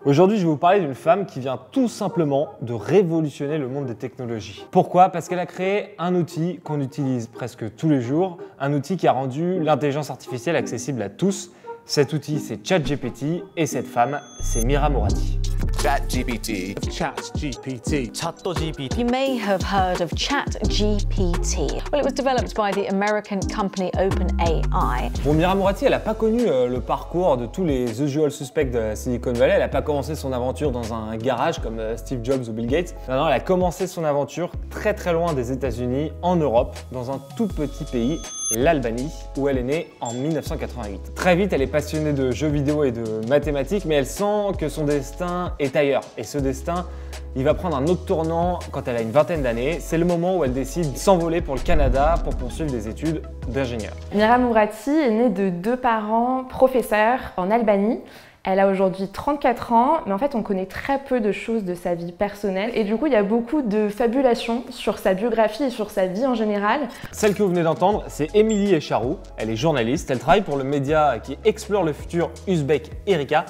Aujourd'hui, je vais vous parler d'une femme qui vient tout simplement de révolutionner le monde des technologies. Pourquoi? Parce qu'elle a créé un outil qu'on utilise presque tous les jours, un outil qui a rendu l'intelligence artificielle accessible à tous. Cet outil, c'est ChatGPT et cette femme, c'est Mira Murati. ChatGPT. ChatGPT. ChatGPT. You may have heard of ChatGPT. Well, it was developed by the American company OpenAI. Bon, Mira Murati, elle n'a pas connu le parcours de tous les usual suspects de la Silicon Valley. Elle n'a pas commencé son aventure dans un garage comme Steve Jobs ou Bill Gates. Non, elle a commencé son aventure très très loin des États-Unis, en Europe, dans un tout petit pays, l'Albanie, où elle est née en 1988. Très vite, elle est passionnée de jeux vidéo et de mathématiques, mais elle sent que son destin est ailleurs. Et ce destin, il va prendre un autre tournant quand elle a une vingtaine d'années. C'est le moment où elle décide de s'envoler pour le Canada pour poursuivre des études d'ingénieur. Mira Murati est née de deux parents professeurs en Albanie. Elle a aujourd'hui 34 ans, mais en fait on connaît très peu de choses de sa vie personnelle et du coup il y a beaucoup de fabulations sur sa biographie et sur sa vie en général. Celle que vous venez d'entendre, c'est Émilie Echarou. Elle est journaliste, elle travaille pour le média qui explore le futur Uzbek Erika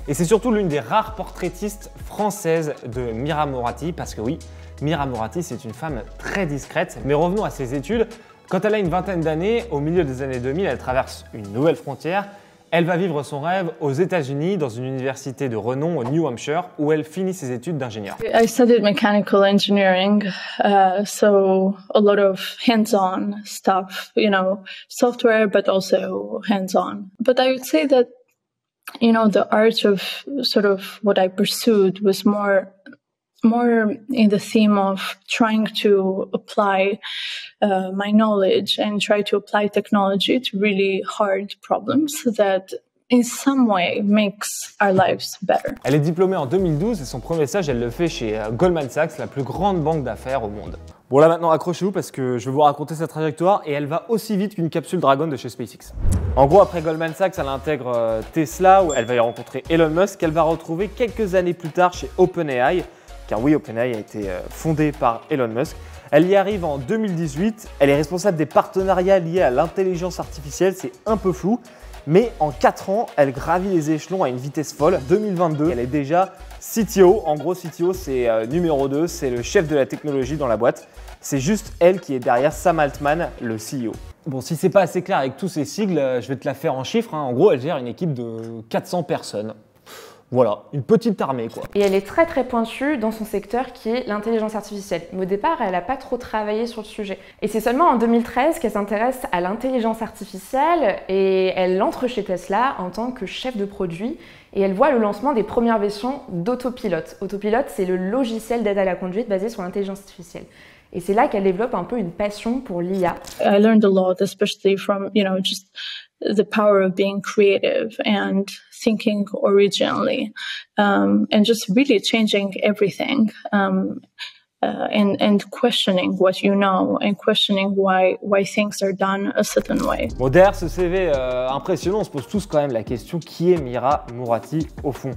et c'est surtout l'une des rares portraitistes françaises de Mira Murati parce que oui, Mira Murati c'est une femme très discrète. Mais revenons à ses études. Quand elle a une vingtaine d'années, au milieu des années 2000, elle traverse une nouvelle frontière. Elle va vivre son rêve aux États-Unis dans une université de renom au New Hampshire où elle finit ses études d'ingénieur. I studied mechanical engineering, so a lot of hands-on stuff, you know, software, but also hands-on. But I would say that, you know, the art of sort of what I pursued was more in the theme of trying to apply my knowledge and try to apply technology to really hard problems that in some way makes our lives better. Elle est diplômée en 2012 et son premier stage, elle le fait chez Goldman Sachs, la plus grande banque d'affaires au monde. Bon là maintenant accrochez-vous parce que je vais vous raconter sa trajectoire et elle va aussi vite qu'une capsule Dragon de chez SpaceX. En gros, après Goldman Sachs, elle intègre Tesla où elle va y rencontrer Elon Musk qu'elle va retrouver quelques années plus tard chez OpenAI. Car oui, OpenAI a été fondée par Elon Musk. Elle y arrive en 2018, elle est responsable des partenariats liés à l'intelligence artificielle, c'est un peu flou, mais en 4 ans, elle gravit les échelons à une vitesse folle. 2022, elle est déjà CTO, en gros CTO c'est numéro 2, c'est le chef de la technologie dans la boîte. C'est juste elle qui est derrière Sam Altman, le CEO. Bon, si c'est pas assez clair avec tous ces sigles, je vais te la faire en chiffres. En gros, elle gère une équipe de 400 personnes. Voilà, une petite armée quoi. Et elle est très très pointue dans son secteur qui est l'intelligence artificielle. Mais au départ, elle n'a pas trop travaillé sur le sujet. Et c'est seulement en 2013 qu'elle s'intéresse à l'intelligence artificielle et elle entre chez Tesla en tant que chef de produit et elle voit le lancement des premières versions d'Autopilote. Autopilote, c'est le logiciel d'aide à la conduite basé sur l'intelligence artificielle. Et c'est là qu'elle développe un peu une passion pour l'IA. I learned a lot, especially from, you know, just the power of being creative and thinking originally, and just really changing everything, and questioning what you know and questioning why things are done a certain way. Bon, derrière ce CV impressionnant, on se pose tous quand même la question, qui est Mira Murati au fond?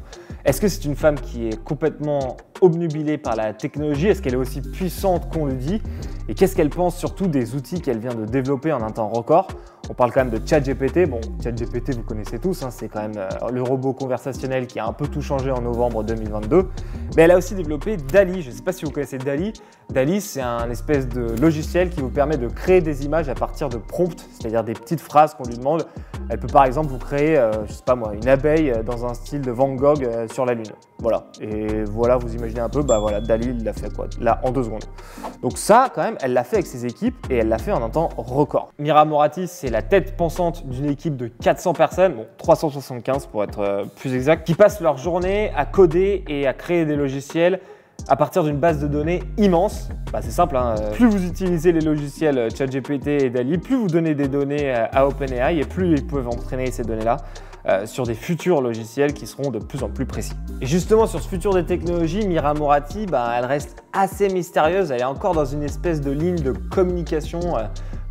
Est-ce que c'est une femme qui est complètement obnubilée par la technologie? Est-ce qu'elle est aussi puissante qu'on le dit? Et qu'est-ce qu'elle pense surtout des outils qu'elle vient de développer en un temps record? On parle quand même de ChatGPT. Bon, ChatGPT, vous connaissez tous, hein, c'est quand même le robot conversationnel qui a un peu tout changé en novembre 2022. Mais elle a aussi développé DALL-E. Je ne sais pas si vous connaissez DALL-E. DALL-E, c'est un espèce de logiciel qui vous permet de créer des images à partir de prompts, c'est-à-dire des petites phrases qu'on lui demande. Elle peut par exemple vous créer, je sais pas moi, une abeille dans un style de Van Gogh sur la Lune. Voilà. Et voilà, vous imaginez un peu, bah voilà, DALL-E, il l'a fait quoi, là, en 2 secondes. Donc ça, quand même, elle l'a fait avec ses équipes et elle l'a fait en un temps record. Mira Murati, c'est la tête pensante d'une équipe de 400 personnes, bon 375 pour être plus exact, qui passent leur journée à coder et à créer des logiciels à partir d'une base de données immense. Bah, c'est simple, hein, plus vous utilisez les logiciels ChatGPT et DALL-E, plus vous donnez des données à OpenAI et plus ils peuvent entraîner ces données-là sur des futurs logiciels qui seront de plus en plus précis. Et justement, sur ce futur des technologies, Mira Murati, bah, elle reste assez mystérieuse. Elle est encore dans une espèce de ligne de communication,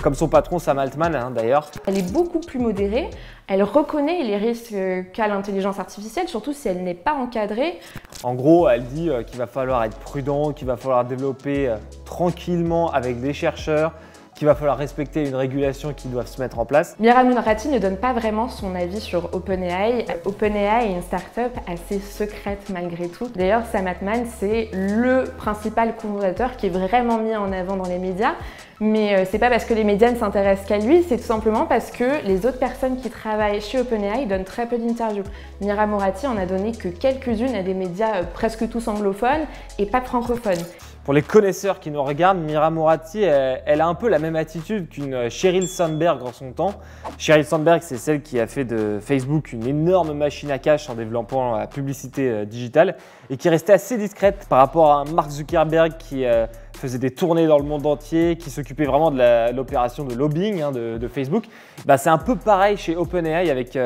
comme son patron Sam Altman, hein, d'ailleurs. Elle est beaucoup plus modérée. Elle reconnaît les risques qu'a l'intelligence artificielle, surtout si elle n'est pas encadrée. En gros, elle dit qu'il va falloir être prudent, qu'il va falloir développer tranquillement avec des chercheurs, qu'il va falloir respecter, une régulation qui doit se mettre en place. Mira Mourati ne donne pas vraiment son avis sur OpenAI. OpenAI est une start-up assez secrète malgré tout. D'ailleurs, Sam Altman, c'est le principal cofondateur qui est vraiment mis en avant dans les médias. Mais c'est pas parce que les médias ne s'intéressent qu'à lui, c'est tout simplement parce que les autres personnes qui travaillent chez OpenAI donnent très peu d'interviews. Mira Mourati en a donné que quelques-unes à des médias presque tous anglophones et pas francophones. Pour les connaisseurs qui nous regardent, Mira Mourati, elle a un peu la même attitude qu'une Sheryl Sandberg en son temps. Sheryl Sandberg, c'est celle qui a fait de Facebook une énorme machine à cash en développant la publicité digitale et qui restait assez discrète par rapport à un Mark Zuckerberg qui faisait des tournées dans le monde entier, qui s'occupait vraiment de l'opération de lobbying de Facebook. Bah, c'est un peu pareil chez OpenAI avec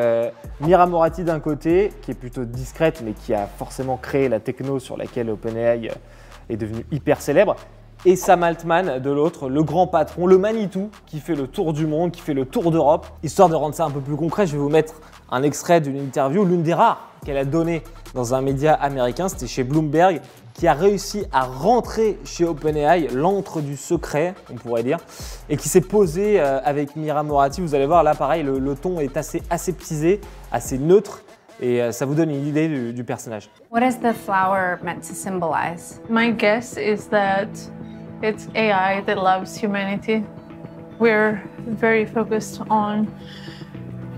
Mira Mourati d'un côté, qui est plutôt discrète mais qui a forcément créé la techno sur laquelle OpenAI est devenu hyper célèbre, et Sam Altman de l'autre, le grand patron, le Manitou, qui fait le tour du monde, qui fait le tour d'Europe. Histoire de rendre ça un peu plus concret, je vais vous mettre un extrait d'une interview, l'une des rares qu'elle a donnée dans un média américain, c'était chez Bloomberg, qui a réussi à rentrer chez OpenAI, l'antre du secret, on pourrait dire, et qui s'est posé avec Mira Mourati. Vous allez voir, là pareil, le ton est assez aseptisé, assez neutre, et ça vous donne une idée du personnage. What is the flower meant to symbolize? My guess is that it's AI that loves humanity. We're very focused on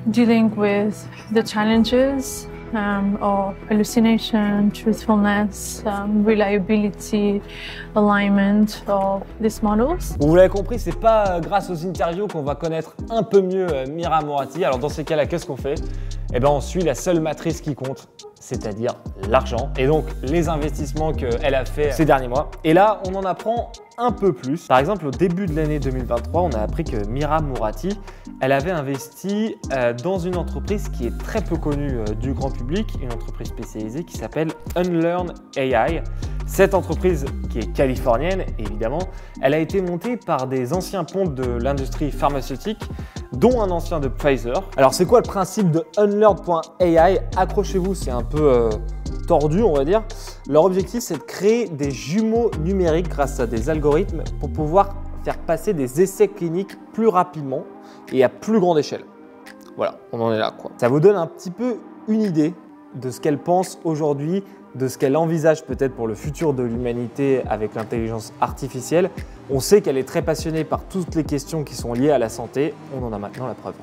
dealing with the challenges of hallucination, truthfulness, reliability, alignment of these models. Vous l'avez compris, c'est pas grâce aux interviews qu'on va connaître un peu mieux Mira Mourati. Alors dans ces cas-là, qu'est-ce qu'on fait? Eh ben on suit la seule matrice qui compte, c'est-à-dire l'argent et donc les investissements qu'elle a fait ces derniers mois. Et là, on en apprend un peu plus. Par exemple, au début de l'année 2023, on a appris que Mira Mourati, elle avait investi dans une entreprise qui est très peu connue du grand public, une entreprise spécialisée qui s'appelle Unlearn AI. Cette entreprise, qui est californienne évidemment, elle a été montée par des anciens pontes de l'industrie pharmaceutique, dont un ancien de Pfizer. Alors c'est quoi le principe de Unlearn.ai? Accrochez-vous, c'est un peu tordu on va dire. Leur objectif, c'est de créer des jumeaux numériques grâce à des algorithmes pour pouvoir faire passer des essais cliniques plus rapidement et à plus grande échelle. Voilà, on en est là quoi. Ça vous donne un petit peu une idée de ce qu'elle pense aujourd'hui, de ce qu'elle envisage peut-être pour le futur de l'humanité avec l'intelligence artificielle. On sait qu'elle est très passionnée par toutes les questions qui sont liées à la santé. On en a maintenant la preuve.